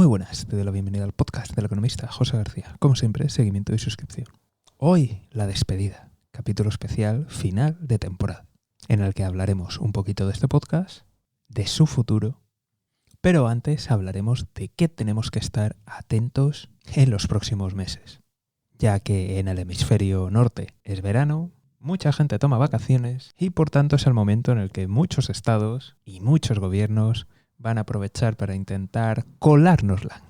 Muy buenas, te doy la bienvenida al podcast del economista José García. Como siempre, seguimiento y suscripción. Hoy, la despedida, capítulo especial final de temporada, en el que hablaremos un poquito de este podcast, de su futuro, pero antes hablaremos de qué tenemos que estar atentos en los próximos meses, ya que en el hemisferio norte es verano, mucha gente toma vacaciones y por tanto es el momento en el que muchos estados y muchos gobiernos van a aprovechar para intentar colárnosla.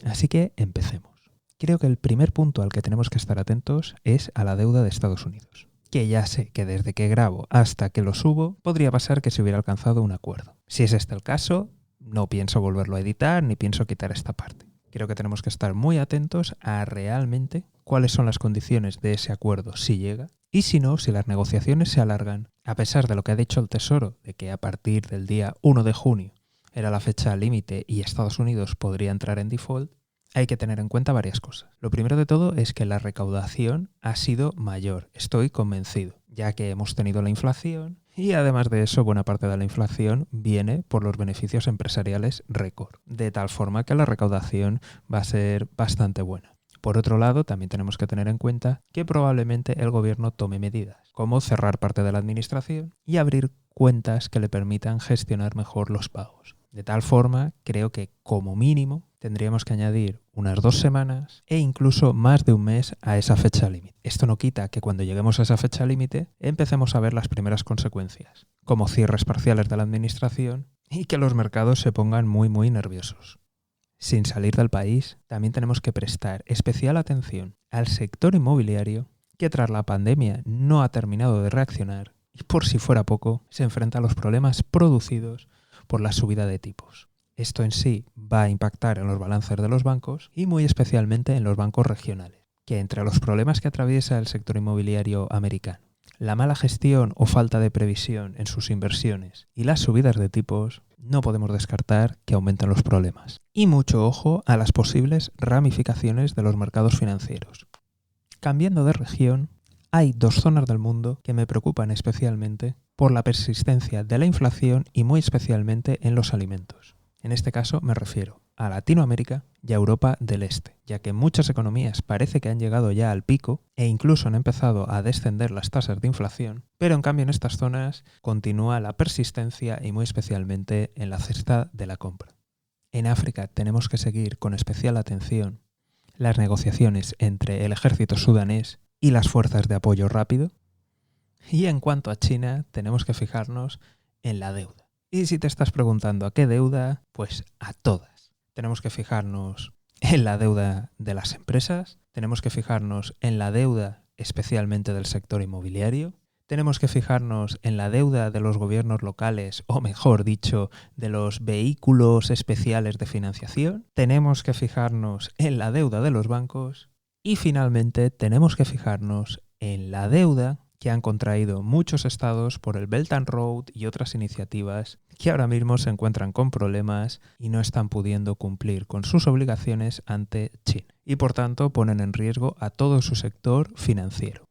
Así que empecemos. Creo que el primer punto al que tenemos que estar atentos es a la deuda de Estados Unidos. Que ya sé que desde que grabo hasta que lo subo, podría pasar que se hubiera alcanzado un acuerdo. Si es este el caso, no pienso volverlo a editar ni pienso quitar esta parte. Creo que tenemos que estar muy atentos a realmente cuáles son las condiciones de ese acuerdo si llega. Y si no, si las negociaciones se alargan, a pesar de lo que ha dicho el Tesoro, de que a partir del día 1 de junio era la fecha límite y Estados Unidos podría entrar en default, hay que tener en cuenta varias cosas. Lo primero de todo es que la recaudación ha sido mayor, estoy convencido, ya que hemos tenido la inflación y además de eso, buena parte de la inflación viene por los beneficios empresariales récord, de tal forma que la recaudación va a ser bastante buena. Por otro lado, también tenemos que tener en cuenta que probablemente el gobierno tome medidas, como cerrar parte de la administración y abrir cuentas que le permitan gestionar mejor los pagos. De tal forma, creo que como mínimo tendríamos que añadir unas 2 semanas e incluso más de un mes a esa fecha límite. Esto no quita que cuando lleguemos a esa fecha límite empecemos a ver las primeras consecuencias, como cierres parciales de la administración y que los mercados se pongan muy nerviosos. Sin salir del país, también tenemos que prestar especial atención al sector inmobiliario que tras la pandemia no ha terminado de reaccionar y por si fuera poco, se enfrenta a los problemas producidos por la subida de tipos. Esto en sí va a impactar en los balances de los bancos y muy especialmente en los bancos regionales, que entre los problemas que atraviesa el sector inmobiliario americano, la mala gestión o falta de previsión en sus inversiones y las subidas de tipos, no podemos descartar que aumenten los problemas. Y mucho ojo a las posibles ramificaciones de los mercados financieros. Cambiando de región, hay 2 zonas del mundo que me preocupan especialmente por la persistencia de la inflación y muy especialmente en los alimentos. En este caso me refiero a Latinoamérica y a Europa del Este, ya que muchas economías parece que han llegado ya al pico e incluso han empezado a descender las tasas de inflación, pero en cambio en estas zonas continúa la persistencia y muy especialmente en la cesta de la compra. En África tenemos que seguir con especial atención las negociaciones entre el ejército sudanés y las fuerzas de apoyo rápido. Y en cuanto a China, tenemos que fijarnos en la deuda. Y si te estás preguntando a qué deuda, pues a todas. Tenemos que fijarnos en la deuda de las empresas, tenemos que fijarnos en la deuda especialmente del sector inmobiliario, tenemos que fijarnos en la deuda de los gobiernos locales, o mejor dicho, de los vehículos especiales de financiación, tenemos que fijarnos en la deuda de los bancos y finalmente tenemos que fijarnos en la deuda que han contraído muchos estados por el Belt and Road y otras iniciativas que ahora mismo se encuentran con problemas y no están pudiendo cumplir con sus obligaciones ante China y por tanto ponen en riesgo a todo su sector financiero.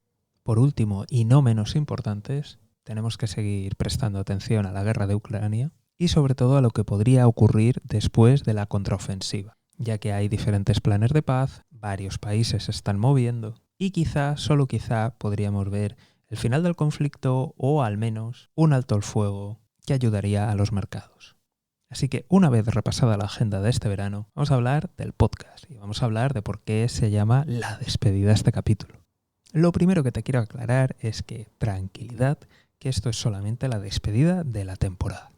Por último, y no menos importantes, tenemos que seguir prestando atención a la guerra de Ucrania y sobre todo a lo que podría ocurrir después de la contraofensiva, ya que hay diferentes planes de paz, varios países se están moviendo y quizá, solo quizá, podríamos ver el final del conflicto o al menos un alto el fuego que ayudaría a los mercados. Así que una vez repasada la agenda de este verano, vamos a hablar del podcast y vamos a hablar de por qué se llama La despedida este capítulo. Lo primero que te quiero aclarar es que tranquilidad, que esto es solamente la despedida de la temporada.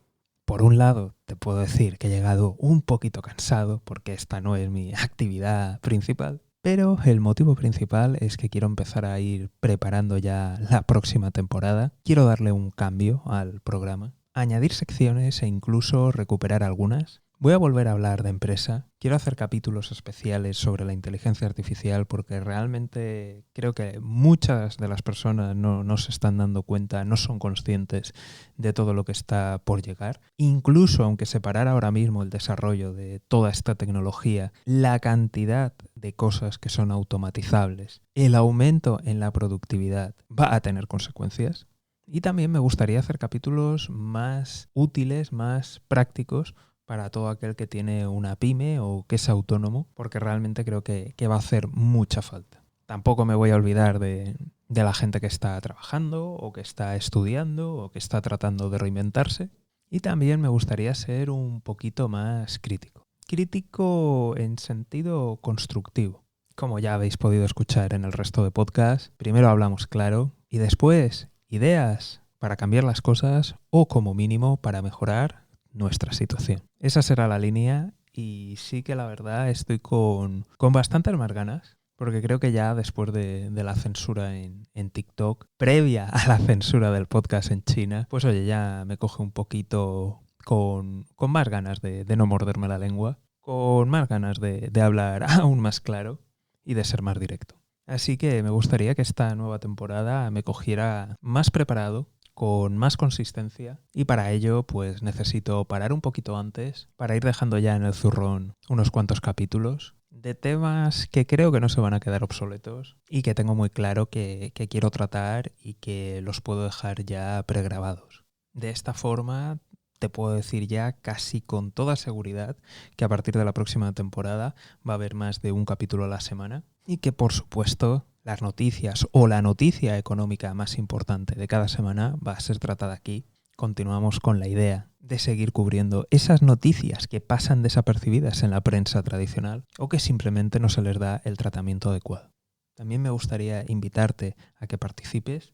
Por un lado, te puedo decir que he llegado un poquito cansado porque esta no es mi actividad principal, pero el motivo principal es que quiero empezar a ir preparando ya la próxima temporada. Quiero darle un cambio al programa, añadir secciones e incluso recuperar algunas. Voy a volver a hablar de empresa. Quiero hacer capítulos especiales sobre la inteligencia artificial porque realmente creo que muchas de las personas no se están dando cuenta, no son conscientes de todo lo que está por llegar. Incluso aunque se parara ahora mismo el desarrollo de toda esta tecnología, la cantidad de cosas que son automatizables, el aumento en la productividad va a tener consecuencias. Y también me gustaría hacer capítulos más útiles, más prácticos, para todo aquel que tiene una pyme o que es autónomo, porque realmente creo que va a hacer mucha falta. Tampoco me voy a olvidar de la gente que está trabajando o que está estudiando o que está tratando de reinventarse. Y también me gustaría ser un poquito más crítico. Crítico en sentido constructivo. Como ya habéis podido escuchar en el resto de podcasts, primero hablamos claro y después ideas para cambiar las cosas o como mínimo para mejorar nuestra situación. Esa será la línea y sí que la verdad estoy con bastantes más ganas. Porque creo que ya después de la censura en TikTok, previa a la censura del podcast en China, pues oye, ya me coge un poquito con más ganas de no morderme la lengua, con más ganas de hablar aún más claro y de ser más directo. Así que me gustaría que esta nueva temporada me cogiera más preparado, con más consistencia, y para ello pues necesito parar un poquito antes para ir dejando ya en el zurrón unos cuantos capítulos de temas que creo que no se van a quedar obsoletos y que tengo muy claro que quiero tratar y que los puedo dejar ya pregrabados. De esta forma te puedo decir ya casi con toda seguridad que a partir de la próxima temporada va a haber más de un capítulo a la semana y que por supuesto las noticias o la noticia económica más importante de cada semana va a ser tratada aquí. Continuamos con la idea de seguir cubriendo esas noticias que pasan desapercibidas en la prensa tradicional o que simplemente no se les da el tratamiento adecuado. También me gustaría invitarte a que participes,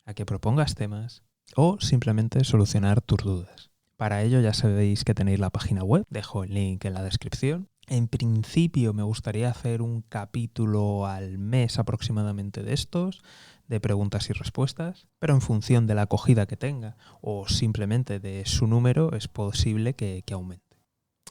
a que propongas temas o simplemente solucionar tus dudas. Para ello ya sabéis que tenéis la página web, dejo el link en la descripción. En principio me gustaría hacer un capítulo al mes aproximadamente de estos, de preguntas y respuestas, pero en función de la acogida que tenga o simplemente de su número es posible que aumente.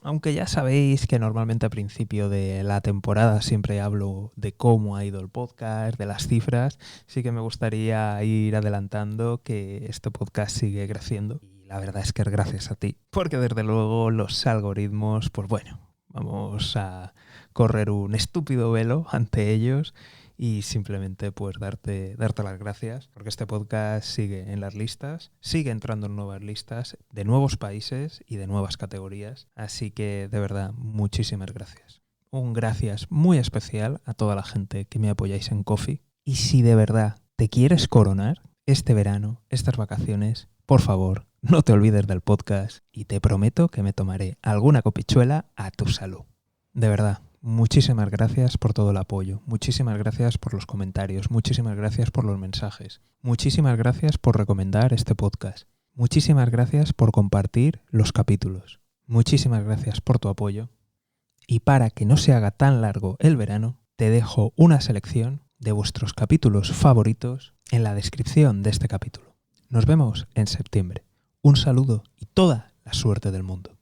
Aunque ya sabéis que normalmente a principio de la temporada siempre hablo de cómo ha ido el podcast, de las cifras, sí que me gustaría ir adelantando que este podcast sigue creciendo y la verdad es que es gracias a ti, porque desde luego los algoritmos, pues bueno, vamos a correr un estúpido velo ante ellos y simplemente pues darte las gracias porque este podcast sigue en las listas, sigue entrando en nuevas listas de nuevos países y de nuevas categorías. Así que de verdad, muchísimas gracias. Un gracias muy especial a toda la gente que me apoyáis en Ko-fi. Y si de verdad te quieres coronar este verano, estas vacaciones, por favor, no te olvides del podcast y te prometo que me tomaré alguna copichuela a tu salud. De verdad. Muchísimas gracias por todo el apoyo, muchísimas gracias por los comentarios, muchísimas gracias por los mensajes, muchísimas gracias por recomendar este podcast, muchísimas gracias por compartir los capítulos, muchísimas gracias por tu apoyo y para que no se haga tan largo el verano, te dejo una selección de vuestros capítulos favoritos en la descripción de este capítulo. Nos vemos en septiembre. Un saludo y toda la suerte del mundo.